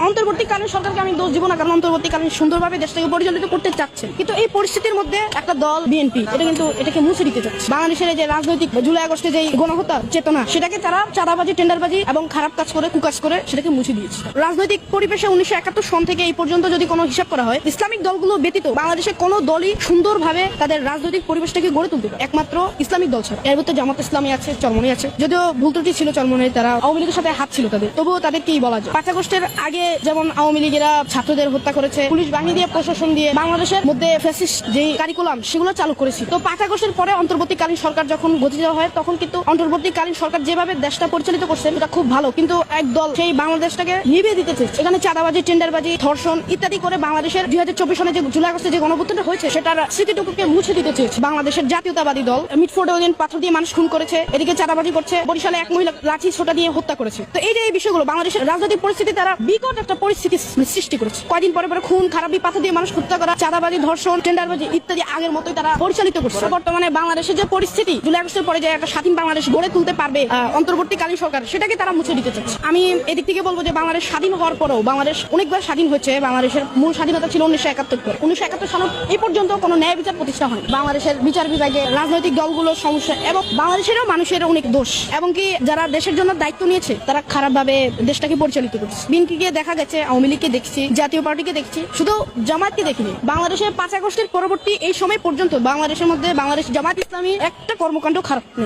অন্তর্বর্তীকালীন সরকারকে আমি দোষ দিব না, কারণ অন্তর্বর্তীকালীন সুন্দরভাবে দেশটাকে পরিচালিত করতে চাচ্ছেন, কিন্তু এই পরিস্থিতির মধ্যে একটা দল বিএনপি এটাকে মুছে দিতে চাচ্ছে। বাংলাদেশের যে রাজনৈতিক জুলাই আগস্টে যে গণহত্যা চেতনা, সেটাকে তারা চাঁদাবাজি, টেন্ডারবাজি এবং খারাপ কাজ করে, কুকাজ করে সেটাকে মুছে দিয়েছে। রাজনৈতিক পরিবেশে 1971 সন থেকে এই পর্যন্ত যদি কোনো হিসাব করা হয়, ইসলামিক দলগুলো ব্যতীত বাংলাদেশে কোনো দলই সুন্দরভাবে তাদের রাজনৈতিক পরিবেশটাকে গড়ে তুলতে পারে একমাত্র ইসলামিক দল ছাড়া। এর মধ্যে জামাত ইসলামী আছে, চরমনি আছে, যদিও ভুল ত্রুটি ছিল চরমনি, তারা আওয়ামী লীগের সাথে হাত ছিল তাদের, তবুও তাদেরকেই বলা যায়। 5 আগস্টের আগে যেমন আওয়ামী লীগেরা ছাত্রদের হত্যা করেছে, পুলিশ বাহিনী দিয়ে, প্রশাসন দিয়ে বাংলাদেশের মধ্যে ফ্যাসিস্ট যে কারিকুলাম সেগুলো চালু করেছে। তো 5 আগস্টের পরে অন্তর্বর্তীকালীন সরকার যখন গঠিত হয়, তখন কিন্তু অন্তর্বর্তীকালীন সরকার যেভাবে দেশটা পরিচালিত করছেন এটা খুব ভালো, কিন্তু একদল সেই বাংলাদেশটাকে নিভিয়ে দিতে চেয়েছে। এখানে চাঁদাবাজি, টেন্ডারবাজি, ধর্ষণ ইত্যাদি করে বাংলাদেশের 2024 সনে যে জুলাই আগস্টে যে গণঅভ্যুত্থানটা হয়েছে সেটার স্মৃতিটুকুকে মুছে দিতে চেয়েছে বাংলাদেশের জাতীয়তাবাদী দল। মিটফোর্ডে ওই দিন পাথর দিয়ে মানুষ খুন করেছে, এদিকে চাঁদাবাজি করছে, বরিশালে এক মহিলা লাঠি ছোটা দিয়ে হত্যা করেছে। তো এই যে এই বিষয়গুলো বাংলাদেশের রাজনৈতিক পরিস্থিতি তারা বিকট একটা পরিস্থিতি সৃষ্টি করেছে। কয়দিন পরে পরে খুন খারাপি, পাথর দিয়ে মানুষ হত্যা করা, চাঁদাবাজি, ধর্ষণ, টেন্ডারবাজি ইত্যাদি আগের মতোই তারা পরিচালিত করছে। বর্তমানে বাংলাদেশের যে পরিস্থিতি, জুলাই আগস্টের পরে যে একটা স্বাধীন বাংলাদেশ গড়ে তুলতে পারবে অন্তর্বর্তীকালীন সরকার, সেটাকে তারা মুছে দিতে চাচ্ছে। আমি এদিক থেকে বলবো যে বাংলাদেশ স্বাধীন হওয়ার পরেও বাংলাদেশ অনেকবার স্বাধীন হয়েছে। বাংলাদেশের মূল স্বাধীনতা ছিল 1971 পরে। 1971 সালে এই পর্যন্ত কোনো ন্যায় বিচার প্রতিষ্ঠা হয়। বাংলাদেশের বিচার বিভাগে রাজনৈতিক দলগুলোর সমস্যা এবং বাংলাদেশেরও মানুষের অনেক দোষ, এবং কি যারা দেশের জন্য দায়িত্ব নিয়েছে তারা খারাপভাবে দেশটাকে পরিচালিত করছে। বিএনপিকে দেখা গেছে, আওয়ামী লীগকে দেখছি, জাতীয় পার্টিকে দেখছি, শুধু জামায়াতকে দেখিনি। বাংলাদেশের 5 আগস্টের পরবর্তী এই সময় পর্যন্ত বাংলাদেশের মধ্যে বাংলাদেশ জামায়াত ইসলামী একটা কর্মকাণ্ড খারাপ নেই।